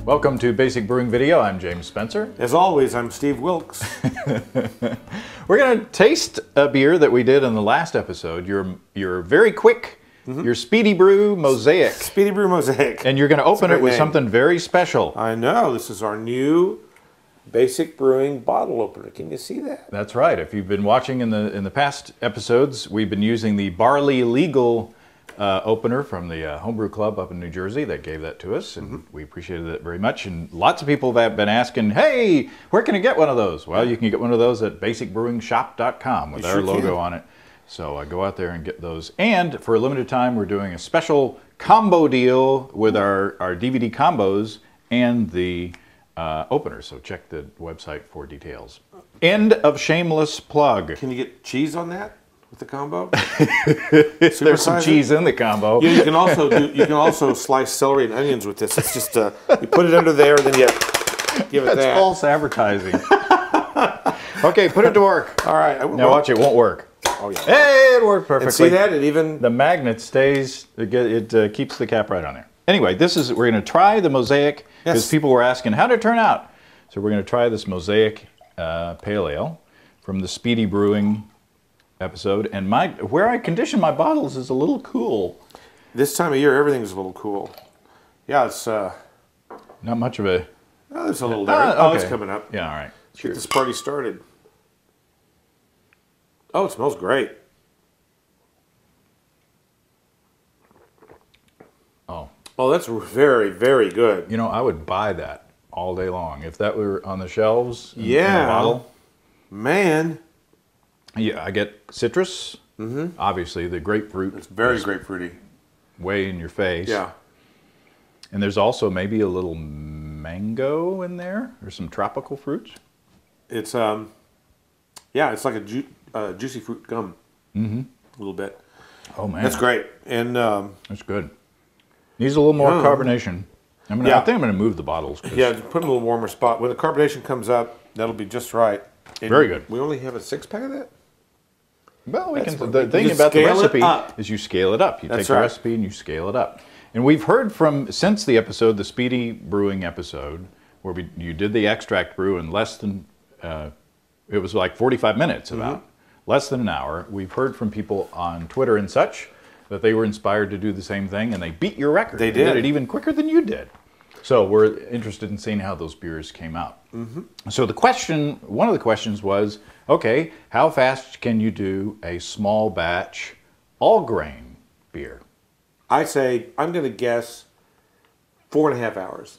Welcome to Basic Brewing Video. I'm James Spencer. As always, I'm Steve Wilkes. We're going to taste a beer that we did in the last episode. Your very quick, your Speedy Brew Mosaic. Speedy Brew Mosaic. And you're going to open it with something very special. I know. This is our new Basic Brewing bottle opener. Can you see that? That's right. If you've been watching in the past episodes, we've been using the Barley Legal opener from the Homebrew Club up in New Jersey. That gave that to us, and we appreciated it very much. And lots of people have been asking, hey, where can I get one of those? Well, you can get one of those at basicbrewingshop.com with our logo on it. So go out there and get those. And for a limited time, we're doing a special combo deal with our DVD combos and the opener. So check the website for details. End of shameless plug. Can you get cheese on that with the combo? There's some cheese in the combo. Yeah, you can also slice celery and onions with this. It's just you put it under there, then you give it that. That's false advertising. Okay, put it to work. All right. Now watch, it won't work. Oh yeah. Hey, it worked perfectly. And see that? It even the magnet stays. It keeps the cap right on there. Anyway, we're going to try the Mosaic because people were asking how did it turn out. So we're going to try this Mosaic Pale Ale from the Speedy Brewing episode. And where I condition my bottles is a little cool. This time of year, everything's a little cool. Yeah, it's not much of a. Oh, there's a little there. Okay. Oh, it's coming up. Yeah, all right. Let's get this party started. Oh, it smells great. Oh, that's very, very good. You know, I would buy that all day long if that were on the shelves. In a bottle. Man. Yeah, I get citrus. Obviously, the grapefruit. It's very grapefruity. Way in your face. Yeah. And there's also maybe a little mango in there. There's some tropical fruits. It's yeah, it's like a juicy fruit gum. A little bit. Oh man, that's great. And that's good. Needs a little more carbonation. I think I'm going to move the bottles. Yeah, put them in a little warmer spot. When the carbonation comes up, that'll be just right. And very good. We only have a 6-pack of that. Well, the thing about the recipe is you scale it up. You take the recipe and you scale it up. And we've heard since the episode, the Speedy Brewing episode, where you did the extract brew in less than, it was like 45 minutes about, less than an hour. We've heard from people on Twitter and such that they were inspired to do the same thing, and they beat your record. They did. It even quicker than you did. So we're interested in seeing how those beers came out. So one of the questions was, okay, how fast can you do a small batch all grain beer? I say, I'm going to guess 4.5 hours.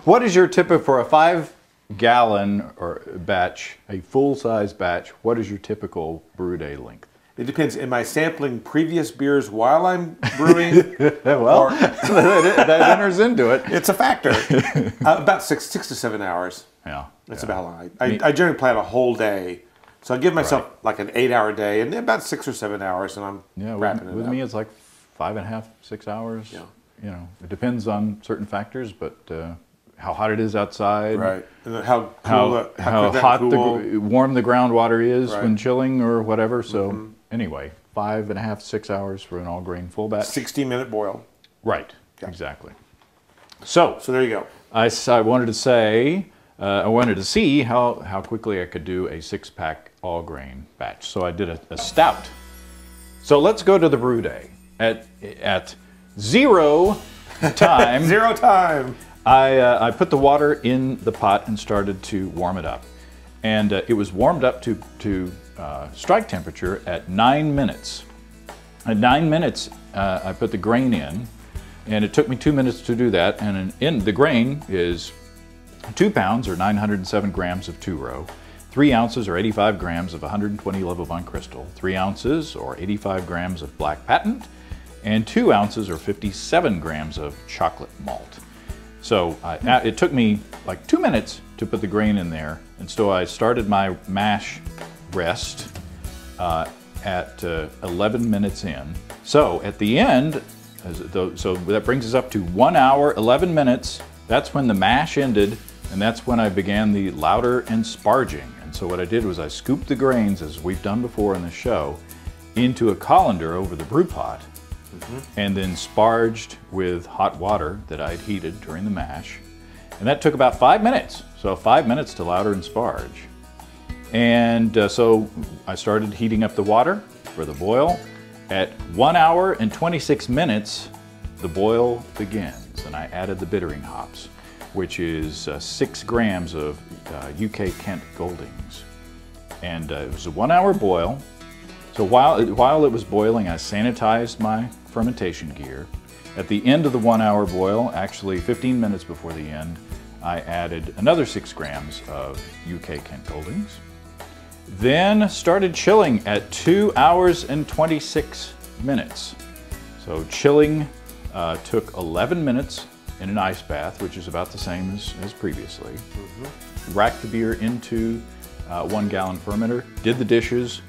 What is your typical, for a 5-gallon or batch, a full-size batch, what is your typical brew day length? It depends. Am I sampling previous beers while I'm brewing? Well, that enters into it. It's a factor. About 6 to 7 hours. Yeah. That's about long. I generally plan a whole day. So I give myself like an 8-hour day and about 6 or 7 hours, and I'm wrapping it up. With me, it's like 5.5, 6 hours. Yeah. You know, it depends on certain factors, but how hot it is outside. Right. And how warm the groundwater is when chilling or whatever. So anyway, 5.5, 6 hours for an all grain full batch. 60-minute boil. Right. Yeah. Exactly. So there you go. I wanted to say, I wanted to see how quickly I could do a 6-pack all grain batch. So I did a stout. So let's go to the brew day. At 0 time. 0 time. I put the water in the pot and started to warm it up. And it was warmed up to strike temperature at 9 minutes. At 9 minutes, I put the grain in, and it took me 2 minutes to do that. And in the grain is 2 pounds or 907 grams of 2-row, 3 ounces or 85 grams of 120 Lovibond Crystal, 3 ounces or 85 grams of Black Patent, and 2 ounces or 57 grams of chocolate malt. So it took me like 2 minutes to put the grain in there, and so I started my mash rest at 11 minutes in. So at the end, so that brings us up to 1 hour, 11 minutes. That's when the mash ended, and that's when I began the lauter and sparging. And so what I did was I scooped the grains, as we've done before in the show, into a colander over the brew pot, and then sparged with hot water that I'd heated during the mash. And that took about 5 minutes. So 5 minutes to lauter and sparge. And so I started heating up the water for the boil. At 1 hour and 26 minutes, the boil begins. And I added the bittering hops, which is 6 grams of UK Kent Goldings. And it was a 1 hour boil. So while it was boiling, I sanitized my fermentation gear. At the end of the 1 hour boil, actually 15 minutes before the end, I added another 6 grams of UK Kent Goldings. Then started chilling at 2 hours and 26 minutes. So chilling took 11 minutes in an ice bath, which is about the same as previously. Racked the beer into 1 gallon fermenter, did the dishes,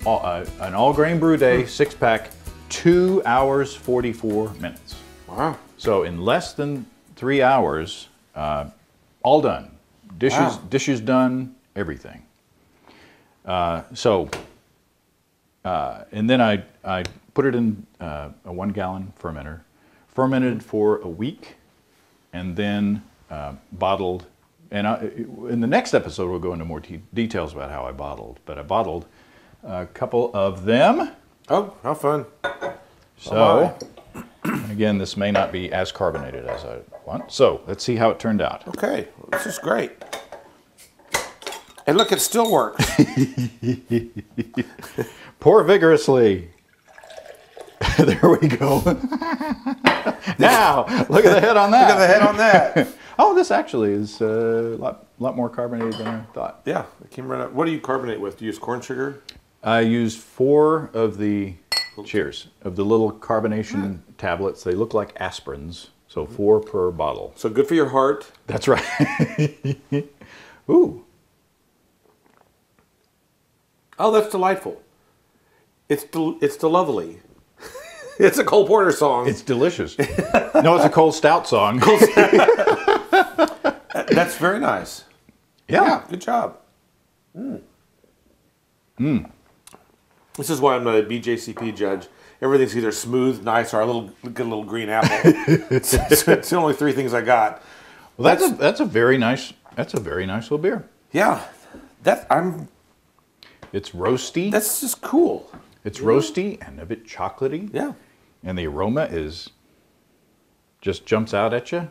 an all grain brew day, 6-pack, 2 hours, 44 minutes. Wow. So in less than 3 hours, all done. Dishes done, everything. And then I put it in a 1 gallon fermenter, fermented for a week, and then bottled. And in the next episode, we'll go into more details about how I bottled. But I bottled a couple of them. Oh, how fun. So, again, this may not be as carbonated as I want. So, let's see how it turned out. Okay, well, this is great. And look, it still works. Pour vigorously. There we go. Now, look at the head on that. Look at the head on that. Oh, this actually is a lot more carbonated than I thought. Yeah, it came right up. What do you carbonate with? Do you use corn sugar? I used 4 of the little carbonation tablets. They look like aspirins, so 4 per bottle. So good for your heart. That's right. Ooh. Oh, that's delightful. It's lovely. It's a Cole Porter song. It's delicious. No, it's a Cole Stout song. That's very nice. Yeah. Good job. This is why I'm not a BJCP judge. Everything's either smooth, nice, or get a little green apple. It's the only 3 things I got. Well, that's a very nice little beer. Yeah, It's roasty. That's just cool. It's roasty and a bit chocolatey. Yeah. And the aroma just jumps out at you.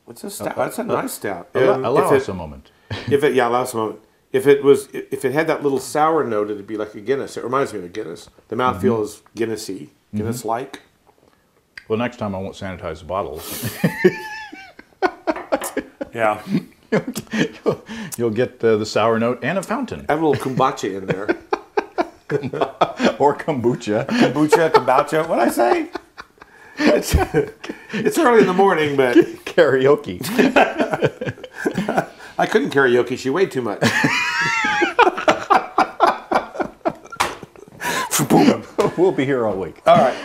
It's a stout. That's a nice stout. Allow us a moment. Allow us a moment. If it had that little sour note, it'd be like a Guinness. It reminds me of a Guinness. The mouthfeel is Guinnessy, Guinness-like. Well, next time I won't sanitize the bottles. Yeah. You'll get the sour note and a fountain. Add a little kombucha in there. Or kombucha. Kombucha. What'd I say? It's early in the morning, but... Karaoke. I couldn't karaoke. She weighed too much. We'll be here all week. All right.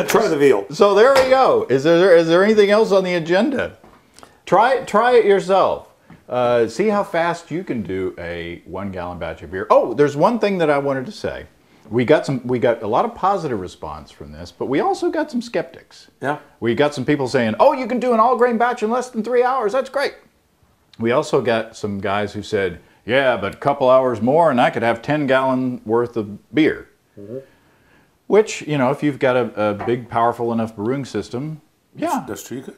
Try the veal. So there we go. Is there anything else on the agenda? Try it yourself. See how fast you can do a 1 gallon batch of beer. Oh, there's one thing that I wanted to say. We got a lot of positive response from this, but we also got some skeptics. Yeah. We got some people saying, "Oh, you can do an all grain batch in less than 3 hours. That's great." We also got some guys who said, "Yeah, but a couple hours more and I could have 10 gallon worth of beer." Which, if you've got a big, powerful enough brewing system, yeah. That's true, you could.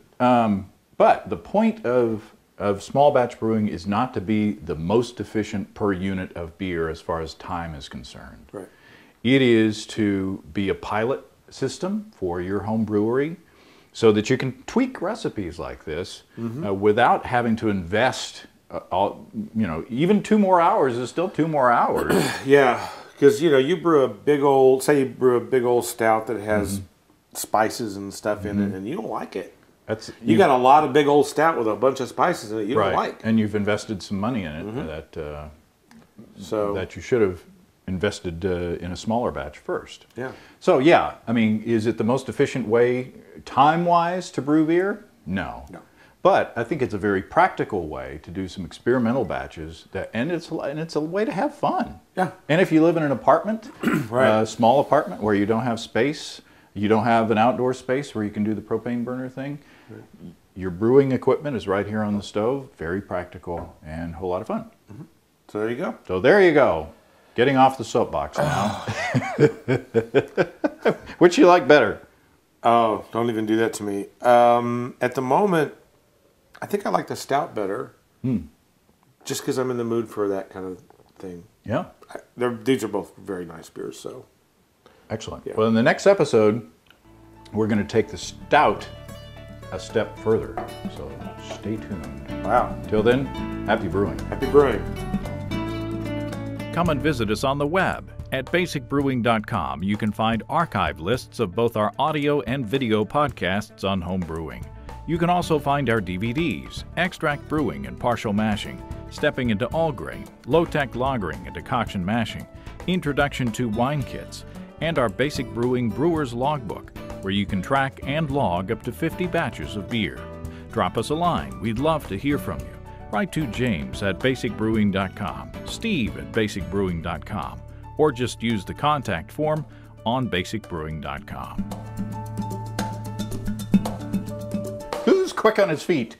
But the point of small batch brewing is not to be the most efficient per unit of beer as far as time is concerned. Right. It is to be a pilot system for your home brewery so that you can tweak recipes like this without having to invest, even 2 more hours is still 2 more hours. Yeah, because, you brew a big old stout that has spices and stuff in it, and you don't like it. You got a lot of big old stout with a bunch of spices in it you don't like. And you've invested some money in it that you should have invested in a smaller batch first. Yeah. So yeah, is it the most efficient way time-wise to brew beer? No. But I think it's a very practical way to do some experimental batches, and it's a way to have fun. Yeah. And if you live in an apartment, right. a small apartment where you don't have space, you don't have an outdoor space where you can do the propane burner thing, right. Your brewing equipment is right here on the stove. Very practical and a whole lot of fun. Mm-hmm. So there you go. So there you go. Getting off the soapbox now. Which you like better? Oh, don't even do that to me. At the moment, I think I like the Stout better. Just because I'm in the mood for that kind of thing. Yeah. These are both very nice beers, so. Excellent. Yeah. Well, in the next episode, we're going to take the Stout a step further. So stay tuned. Wow. Till then, happy brewing. Happy brewing. Come and visit us on the web. At basicbrewing.com, you can find archive lists of both our audio and video podcasts on home brewing. You can also find our DVDs, Extract Brewing and Partial Mashing, Stepping into All Grain, Low-Tech Lagering and Decoction Mashing, Introduction to Wine Kits, and our Basic Brewing Brewer's Logbook, where you can track and log up to 50 batches of beer. Drop us a line. We'd love to hear from you. Write to James at basicbrewing.com, Steve at basicbrewing.com, or just use the contact form on basicbrewing.com. Who's quick on his feet?